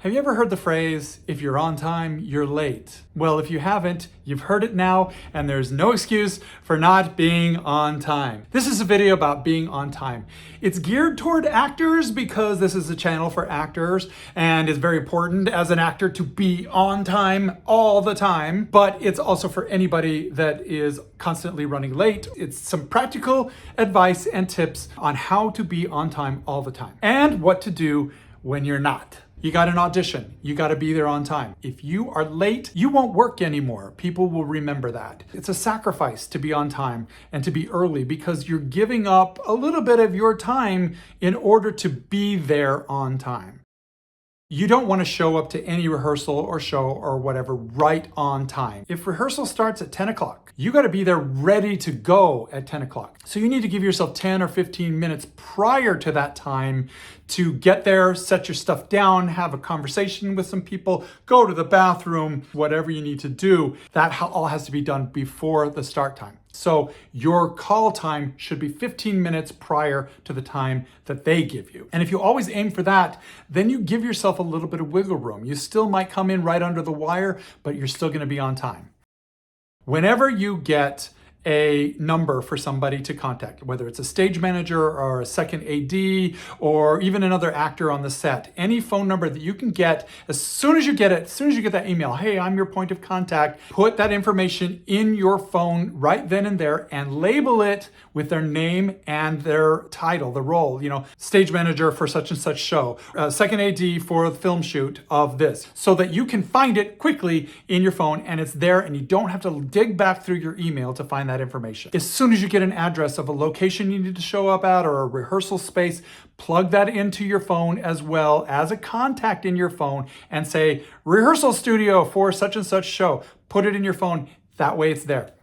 Have you ever heard the phrase, if you're on time, you're late? Well, if you haven't, you've heard it now, and there's no excuse for not being on time. This is a video about being on time. It's geared toward actors because this is a channel for actors, and it's very important as an actor to be on time all the time, but it's also for anybody that is constantly running late. It's some practical advice and tips on how to be on time all the time, and what to do when you're not. You got an audition, you got to be there on time. If you are late, you won't work anymore. People will remember that. It's a sacrifice to be on time and to be early because you're giving up a little bit of your time in order to be there on time. You don't want to show up to any rehearsal or show or whatever right on time. If rehearsal starts at 10 o'clock, you got to be there ready to go at 10 o'clock. So you need to give yourself 10 or 15 minutes prior to that time to get there, set your stuff down, have a conversation with some people, go to the bathroom, whatever you need to do. That all has to be done before the start time. So your call time should be 15 minutes prior to the time that they give you. And if you always aim for that, then you give yourself a little bit of wiggle room. You still might come in right under the wire, but you're still going to be on time. Whenever you get a number for somebody to contact, whether it's a stage manager or a second AD or even another actor on the set, any phone number that you can get, as soon as you get it, as soon as you get that email, hey, I'm your point of contact, put that information in your phone right then and there and label it with their name and their title, the role, stage manager for such and such show, second AD for the film shoot of this, so that you can find it quickly in your phone and it's there and you don't have to dig back through your email to find that information. As soon as you get an address of a location you need to show up at or a rehearsal space, plug that into your phone as well as a contact in your phone and say, rehearsal studio for such and such show. Put it in your phone. That way it's there.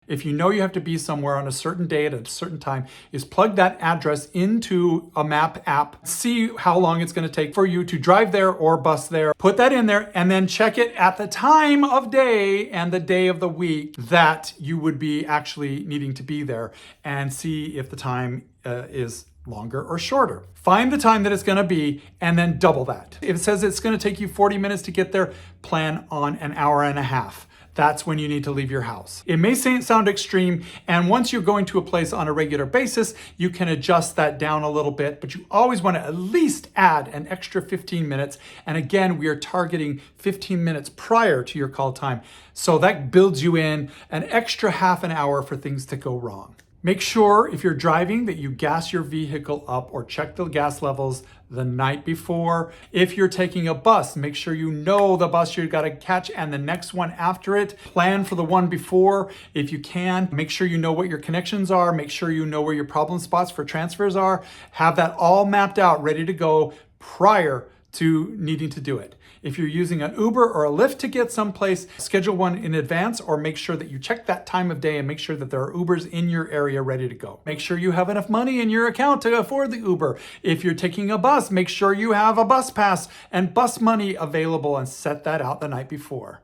If you know you have to be somewhere on a certain day at a certain time, is plug that address into a map app, see how long it's going to take for you to drive there or bus there, put that in there, and then check it at the time of day and the day of the week that you would be actually needing to be there and see if the time is longer or shorter. Find the time that it's going to be and then double that. If it says it's going to take you 40 minutes to get there, plan on an hour and a half. That's when you need to leave your house. It may sound extreme, and once you're going to a place on a regular basis, you can adjust that down a little bit, but you always want to at least add an extra 15 minutes. And again, we are targeting 15 minutes prior to your call time. So that builds you in an extra half an hour for things to go wrong. Make sure if you're driving that you gas your vehicle up or check the gas levels the night before. If you're taking a bus, make sure you know the bus you've got to catch and the next one after it. Plan for the one before if you can. Make sure you know what your connections are. Make sure you know where your problem spots for transfers are. Have that all mapped out, ready to go prior to needing to do it. If you're using an Uber or a Lyft to get someplace, schedule one in advance or make sure that you check that time of day and make sure that there are Ubers in your area ready to go. Make sure you have enough money in your account to afford the Uber. If you're taking a bus, make sure you have a bus pass and bus money available and set that out the night before.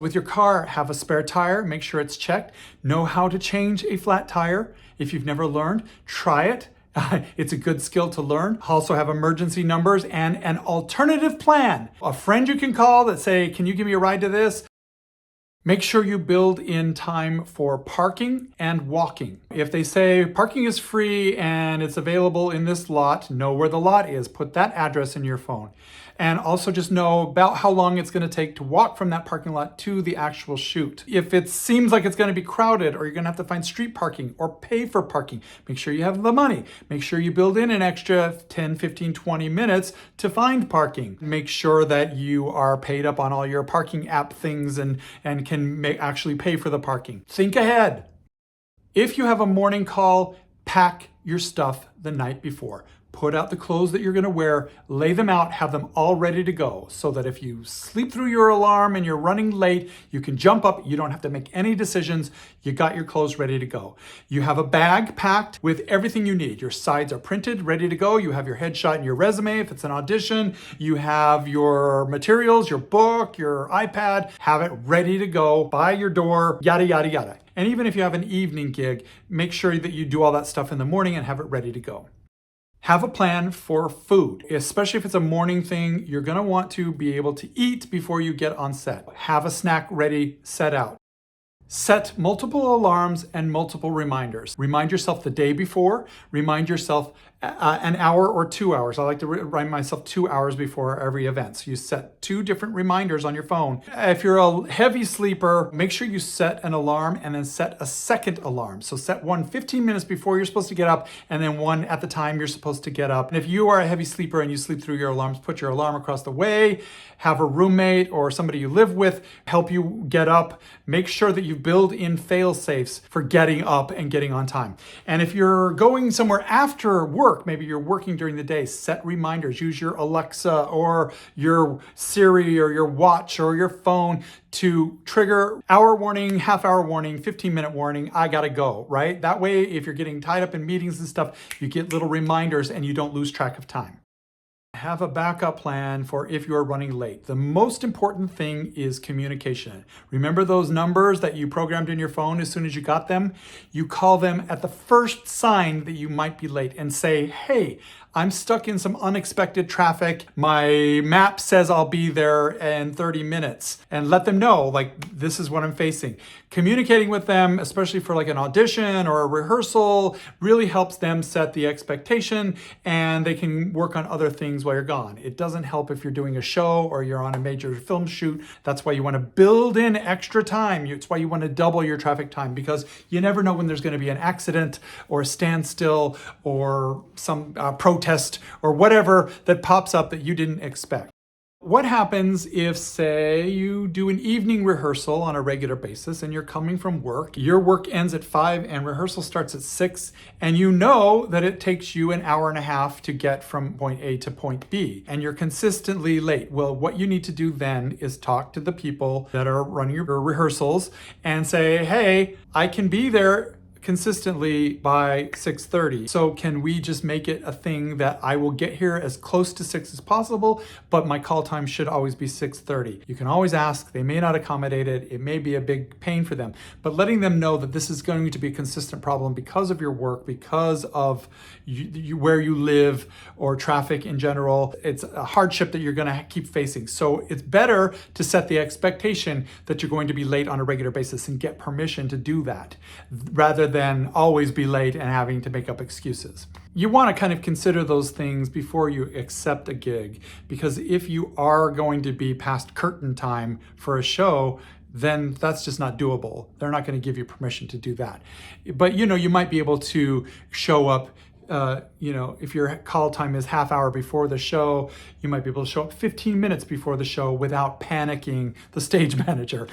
With your car, have a spare tire, make sure it's checked. Know how to change a flat tire. If you've never learned, try it. It's a good skill to learn. Also have emergency numbers and an alternative plan. A friend you can call that say, can you give me a ride to this? Make sure you build in time for parking and walking. If they say parking is free and it's available in this lot, know where the lot is. Put that address in your phone. And also just know about how long it's going to take to walk from that parking lot to the actual shoot. If it seems like it's going to be crowded or you're going to have to find street parking or pay for parking, make sure you have the money. Make sure you build in an extra 10, 15, 20 minutes to find parking. Make sure that you are paid up on all your parking app things and can actually pay for the parking. Think ahead. If you have a morning call, pack your stuff the night before. Put out the clothes that you're going to wear, lay them out, have them all ready to go so that if you sleep through your alarm and you're running late, you can jump up. You don't have to make any decisions. You got your clothes ready to go. You have a bag packed with everything you need. Your sides are printed, ready to go. You have your headshot and your resume if it's an audition. You have your materials, your book, your iPad. Have it ready to go by your door, yada, yada, yada. And even if you have an evening gig, make sure that you do all that stuff in the morning and have it ready to go. Have a plan for food, especially if it's a morning thing. You're gonna want to be able to eat before you get on set. Have a snack ready, set out. Set multiple alarms and multiple reminders. Remind yourself the day before, remind yourself an hour or 2 hours. I like to remind myself 2 hours before every event. So you set 2 different reminders on your phone. If you're a heavy sleeper, make sure you set an alarm and then set a second alarm. So set one 15 minutes before you're supposed to get up and then one at the time you're supposed to get up. And if you are a heavy sleeper and you sleep through your alarms, put your alarm across the way, have a roommate or somebody you live with help you get up. Make sure that you build in fail-safes for getting up and getting on time. And if you're going somewhere after work, maybe you're working during the day, set reminders. Use your Alexa or your Siri or your watch or your phone to trigger hour warning, half-hour warning, 15-minute warning, I gotta go, right? That way, if you're getting tied up in meetings and stuff, you get little reminders and you don't lose track of time. Have a backup plan for if you're running late. The most important thing is communication. Remember those numbers that you programmed in your phone as soon as you got them? You call them at the first sign that you might be late and say, hey, I'm stuck in some unexpected traffic. My map says I'll be there in 30 minutes. And let them know, like, this is what I'm facing. Communicating with them, especially for like an audition or a rehearsal, really helps them set the expectation and they can work on other things while you're gone. It doesn't help if you're doing a show or you're on a major film shoot. That's why you want to build in extra time. It's why you want to double your traffic time, because you never know when there's going to be an accident or a standstill or some protest or whatever that pops up that you didn't expect. What happens if, say, you do an evening rehearsal on a regular basis and you're coming from work, your work ends at 5 and rehearsal starts at 6, and you know that it takes you an hour and a half to get from point A to point B, and you're consistently late? Well, what you need to do then is talk to the people that are running your rehearsals and say, hey, I can be there consistently by 6:30. So can we just make it a thing that I will get here as close to 6 as possible, but my call time should always be 6:30. You can always ask. They may not accommodate it. It may be a big pain for them, but letting them know that this is going to be a consistent problem because of your work, because of where you live or traffic in general. It's a hardship that you're going to keep facing. So it's better to set the expectation that you're going to be late on a regular basis and get permission to do that, rather than always be late and having to make up excuses. You want to kind of consider those things before you accept a gig, because if you are going to be past curtain time for a show, then that's just not doable. They're not going to give you permission to do that. But you might be able to show up. If your call time is half hour before the show, you might be able to show up 15 minutes before the show without panicking the stage manager.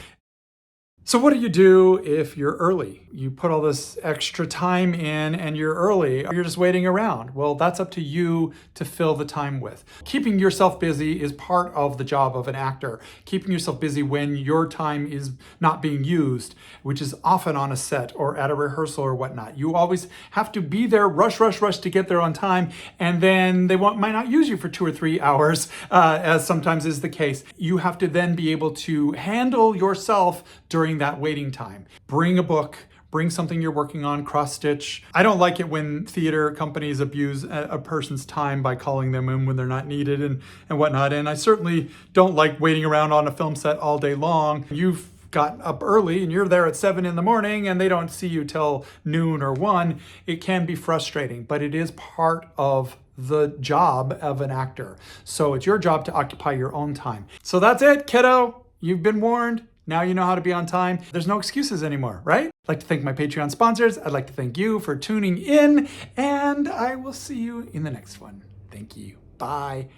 So what do you do if you're early? You put all this extra time in and you're early, or you're just waiting around. Well, that's up to you to fill the time with. Keeping yourself busy is part of the job of an actor. Keeping yourself busy when your time is not being used, which is often on a set or at a rehearsal or whatnot. You always have to be there, rush to get there on time, and then they might not use you for 2 or 3 hours, as sometimes is the case. You have to then be able to handle yourself during that waiting time. Bring a book, bring something you're working on, cross-stitch. I don't like it when theater companies abuse a person's time by calling them in when they're not needed and whatnot. And I certainly don't like waiting around on a film set all day long. You've got up early and you're there at 7 in the morning and they don't see you till noon or 1. It can be frustrating, but it is part of the job of an actor. So it's your job to occupy your own time. So that's it, kiddo. You've been warned. Now you know how to be on time. There's no excuses anymore, right? I'd like to thank my Patreon sponsors. I'd like to thank you for tuning in, and I will see you in the next one. Thank you. Bye.